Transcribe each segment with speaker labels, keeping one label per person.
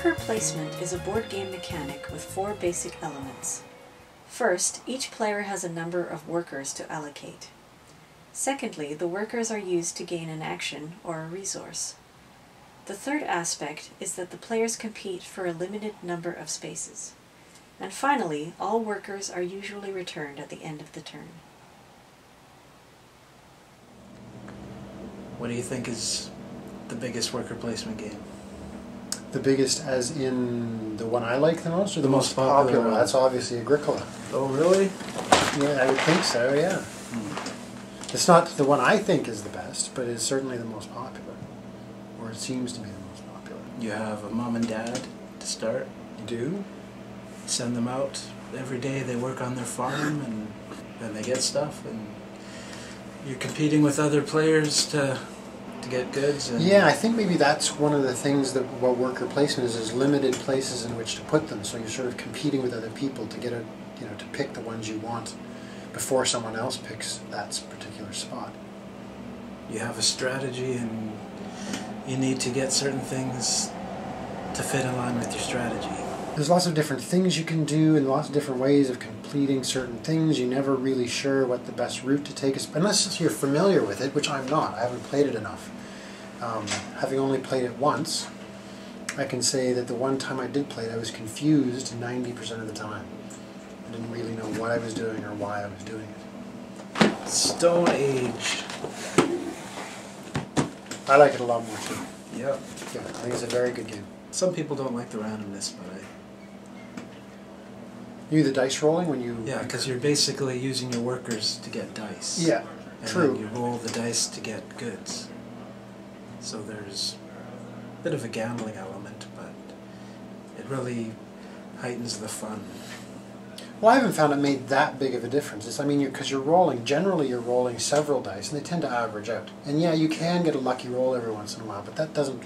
Speaker 1: Worker placement is a board game mechanic with 4 basic elements. First, each player has a number of workers to allocate. Secondly, the workers are used to gain an action or a resource. The third aspect is that the players compete for a limited number of spaces. And finally, all workers are usually returned at the end of the turn.
Speaker 2: What do you think is the biggest worker placement game?
Speaker 3: The biggest as in the one I like the most, or the most
Speaker 2: popular
Speaker 3: popular?
Speaker 2: one.
Speaker 3: That's obviously Agricola.
Speaker 2: Oh, really?
Speaker 3: Yeah, I would think so, yeah. It's not the one I think is the best, but it's certainly the most popular. Or it seems to be the most popular.
Speaker 2: You have a mom and dad to start.
Speaker 3: You do?
Speaker 2: Send them out every day. They work on their farm and then they get stuff. And you're competing with other players to get goods. And
Speaker 3: Yeah, I think maybe that's one of the things that what worker placement is limited places in which to put them. So you're sort of competing with other people to get to pick the ones you want before someone else picks that particular spot.
Speaker 2: you have a strategy and you need to get certain things to fit in line with your strategy.
Speaker 3: There's lots of different things you can do and lots of different ways of completing certain things. You're never really sure what the best route to take is, unless you're familiar with it, which I'm not. I haven't played it enough. Having only played it once, I can say that the one time I did play it, I was confused 90% of the time. I didn't really know what I was doing or why I was doing it.
Speaker 2: Stone Age.
Speaker 3: I like it a lot more too.
Speaker 2: Yep.
Speaker 3: Yeah, I think it's a very good game.
Speaker 2: Some people don't like the randomness, but
Speaker 3: You do the dice rolling when you...
Speaker 2: yeah, because you're basically using your workers to get dice.
Speaker 3: Yeah,
Speaker 2: and
Speaker 3: true.
Speaker 2: then you roll the dice to get goods. So there's a bit of a gambling element, but it really heightens the fun.
Speaker 3: Well, I haven't found it made that big of a difference. Because you're rolling, generally you're rolling several dice, and they tend to average out. And yeah, you can get a lucky roll every once in a while, but that doesn't...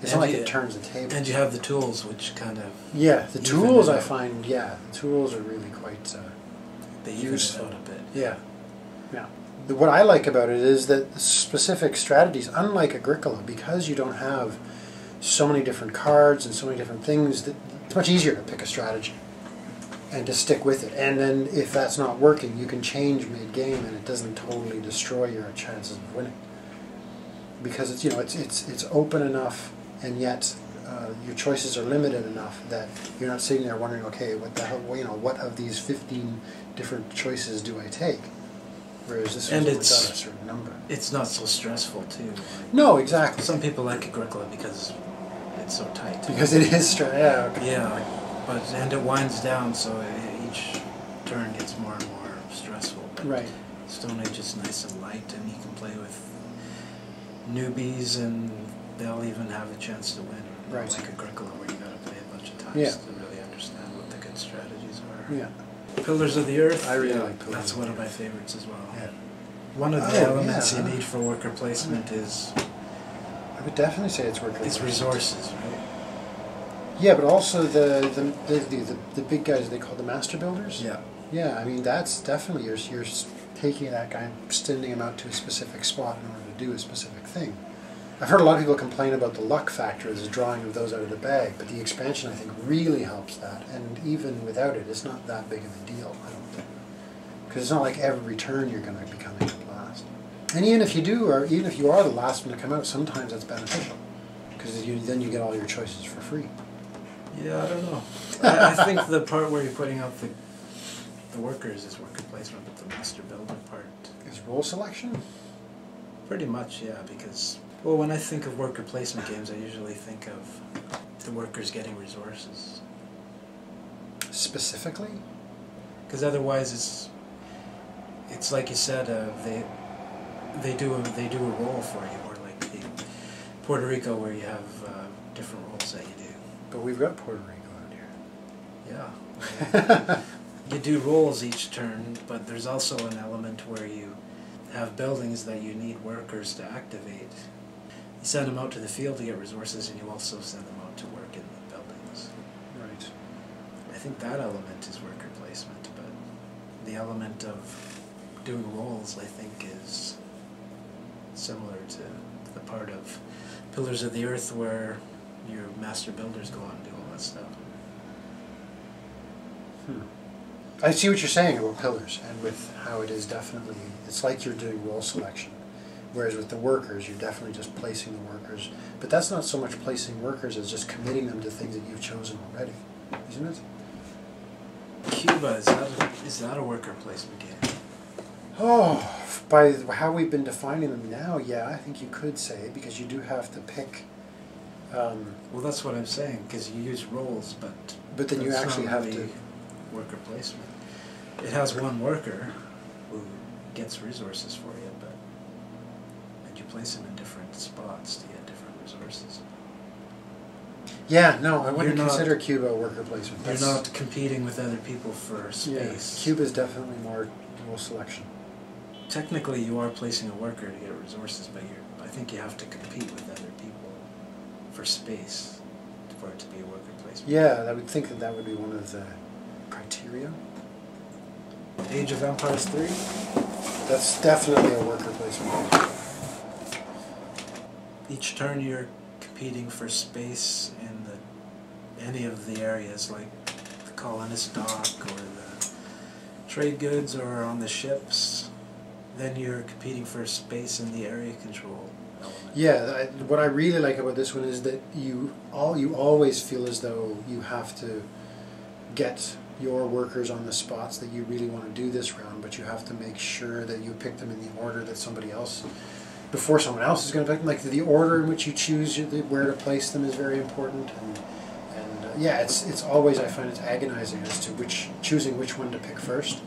Speaker 3: It's not like it turns the table.
Speaker 2: And you have the tools, which kind of...
Speaker 3: Yeah, the tools I find, the tools are really quite
Speaker 2: they even
Speaker 3: useful.
Speaker 2: it out a bit.
Speaker 3: Yeah. What I like about it is that the specific strategies, unlike Agricola, because you don't have so many different cards and so many different things, that it's much easier to pick a strategy and to stick with it. And then if that's not working, you can change mid-game and it doesn't totally destroy your chances of winning. Because it's open enough, and yet your choices are limited enough that you're not sitting there wondering, okay, what the hell, what of these 15 different choices do I take? Whereas this one's only got a certain number.
Speaker 2: It's not so stressful too.
Speaker 3: No, exactly.
Speaker 2: Some people like Agricola because it's so tight.
Speaker 3: Because it is yeah. Okay.
Speaker 2: Yeah, and it winds down, so each turn gets more and more stressful. But
Speaker 3: Right.
Speaker 2: Stone Age is nice and light, and you can play with newbies, and they'll even have a chance to win.
Speaker 3: Right.
Speaker 2: Like Agricola, where you got to play a bunch of times to really understand what the good strategies are.
Speaker 3: Yeah.
Speaker 2: Pillars of the Earth.
Speaker 3: I really like Pillars
Speaker 2: That's
Speaker 3: of
Speaker 2: one
Speaker 3: the
Speaker 2: of my favorites as well.
Speaker 3: Yeah.
Speaker 2: One of the elements you need for worker placement is...
Speaker 3: I would definitely say it's worker placement.
Speaker 2: resources, right?
Speaker 3: Yeah, but also the big guys they call the master builders.
Speaker 2: Yeah.
Speaker 3: Yeah, that's definitely you're taking that guy and sending him out to a specific spot in order to do a specific thing. I've heard a lot of people complain about the luck factor, the drawing of those out of the bag, but the expansion I think really helps that, and even without it, it's not that big of a deal, I don't think. Because it's not like every turn you're going to be coming up last. And even if you do, or even if you are the last one to come out, sometimes that's beneficial. Because then you get all your choices for free.
Speaker 2: Yeah, I don't know. I think the part where you're putting out the workers is worker placement, but the master builder part...
Speaker 3: Is role selection?
Speaker 2: Pretty much, yeah, because... Well, when I think of worker placement games, I usually think of the workers getting resources.
Speaker 3: Specifically?
Speaker 2: Because otherwise it's like you said, they do a role for you, or like the Puerto Rico where you have different roles that you do.
Speaker 3: But we've got Puerto Rico out here.
Speaker 2: Yeah. You do roles each turn, but there's also an element where you have buildings that you need workers to activate. You send them out to the field to get resources, and you also send them out to work in the buildings.
Speaker 3: Right.
Speaker 2: I think that element is worker placement, but the element of doing roles, I think, is similar to the part of Pillars of the Earth where your master builders go on and do all that stuff.
Speaker 3: I see what you're saying about pillars and with how it is definitely, it's like you're doing role selection. Whereas with the workers, you're definitely just placing the workers. But that's not so much placing workers as just committing them to things that you've chosen already, isn't it?
Speaker 2: Cuba, is that a worker placement game?
Speaker 3: Oh, by how we've been defining them now, yeah, I think you could say, because you do have to pick.
Speaker 2: Well, that's what I'm saying, because you use roles,
Speaker 3: But then you
Speaker 2: that's
Speaker 3: actually
Speaker 2: not
Speaker 3: have
Speaker 2: really
Speaker 3: to.
Speaker 2: worker placement. It has one worker who gets resources for you, and you place them in different spots to get different resources.
Speaker 3: Yeah, no, I wouldn't
Speaker 2: You're not-
Speaker 3: consider Cuba a worker placement.
Speaker 2: You're
Speaker 3: That's-
Speaker 2: not competing with other people for space.
Speaker 3: Yeah, Cuba's definitely more role selection.
Speaker 2: Technically, you are placing a worker to get resources, but I think you have to compete with other people for space for it to be a worker placement.
Speaker 3: Yeah, I would think that that would be one of the criteria.
Speaker 2: Age of Empires 3?
Speaker 3: That's definitely a worker placement.
Speaker 2: Each turn you're competing for space in any of the areas, like the colonist dock or the trade goods or on the ships. Then you're competing for space in the area control element.
Speaker 3: Yeah, what I really like about this one is that you always feel as though you have to get your workers on the spots that you really want to do this round, but you have to make sure that you pick them in the order that somebody else, before someone else is going to pick them. Like the order in which you choose where to place them is very important, and yeah, it's always, I find it's agonizing as to choosing which one to pick first,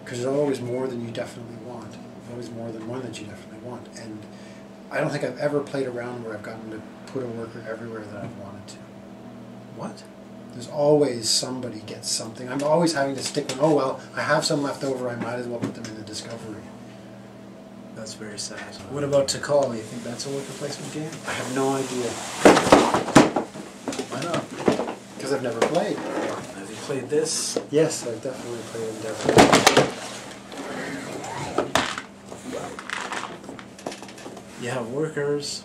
Speaker 3: because there's always more than you definitely want. There's always more than one that you definitely want, and I don't think I've ever played a round where I've gotten to put a worker everywhere that I've wanted to.
Speaker 2: What?
Speaker 3: There's always somebody gets something. I'm always having to stick with, oh well, I have some left over, I might as well put them in the discovery.
Speaker 2: That's very sad. What about Tikal? You think that's a worker placement game?
Speaker 3: I have no idea,
Speaker 2: Why not?
Speaker 3: because I've never played.
Speaker 2: Have you played this?
Speaker 3: Yes, I've definitely played Endeavor.
Speaker 2: You have workers,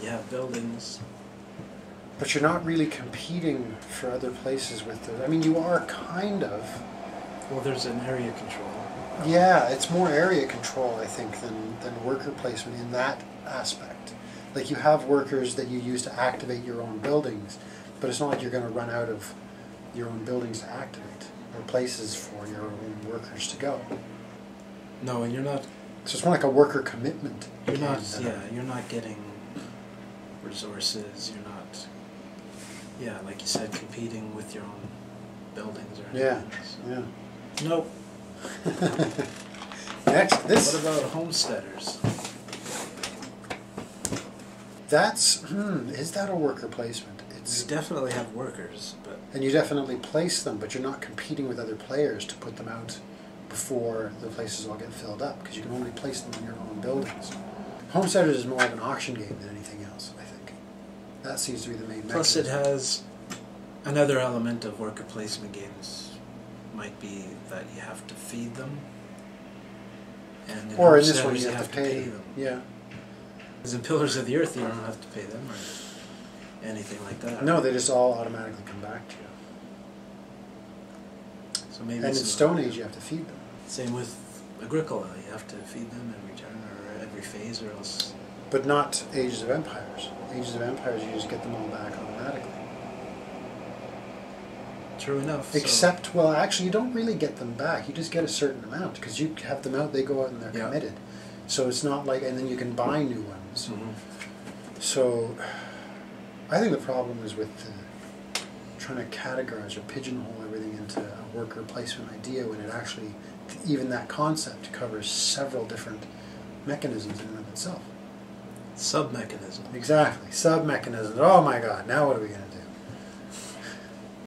Speaker 2: you have buildings.
Speaker 3: But you're not really competing for other places with it. I mean, you are kind of.
Speaker 2: Well, there's an area control.
Speaker 3: Yeah, it's more area control, I think, than worker placement in that aspect. Like, you have workers that you use to activate your own buildings, but it's not like you're going to run out of your own buildings to activate, or places for your own workers to go.
Speaker 2: No, and you're not.
Speaker 3: So it's more like a worker commitment.
Speaker 2: You're
Speaker 3: game
Speaker 2: not.
Speaker 3: than
Speaker 2: Yeah, you're not getting resources. You're not. Yeah, like you said, competing with your own buildings or anything.
Speaker 3: Yeah,
Speaker 2: else.
Speaker 3: yeah.
Speaker 2: Nope.
Speaker 3: Next, this.
Speaker 2: What about homesteaders?
Speaker 3: That's, is that a worker placement?
Speaker 2: You
Speaker 3: It's,
Speaker 2: definitely have workers, but
Speaker 3: and you definitely place them, but you're not competing with other players to put them out before the places all get filled up, because you can only place them in your own buildings. Homesteaders is more of an auction game than anything else, I think. That seems to be the main
Speaker 2: plus it
Speaker 3: mechanism.
Speaker 2: has another element of worker placement games. Might be that you have to feed them, and
Speaker 3: Or in this one
Speaker 2: homesteaders
Speaker 3: you have to pay
Speaker 2: them.
Speaker 3: Yeah.
Speaker 2: Because in Pillars of the Earth you don't have to pay them or anything like that.
Speaker 3: No, they just all automatically come back to you.
Speaker 2: So maybe
Speaker 3: And in
Speaker 2: it's
Speaker 3: Stone
Speaker 2: not-
Speaker 3: Age you have to feed them.
Speaker 2: Same with Agricola, you have to feed them every turn or every phase, or else.
Speaker 3: But not Ages of Empires. Ages of Empires you just get them all back automatically.
Speaker 2: True enough.
Speaker 3: Except, well, actually, you don't really get them back. You just get a certain amount because you have them out. They go out and they're
Speaker 2: Yeah.
Speaker 3: committed. So it's not like, and then you can buy new ones.
Speaker 2: So,
Speaker 3: So, I think the problem is with trying to categorize or pigeonhole everything into a worker placement idea when it actually, even that concept covers several different mechanisms in and of itself.
Speaker 2: sub mechanism.
Speaker 3: Exactly, sub mechanisms. Oh my God! Now what are we going to do?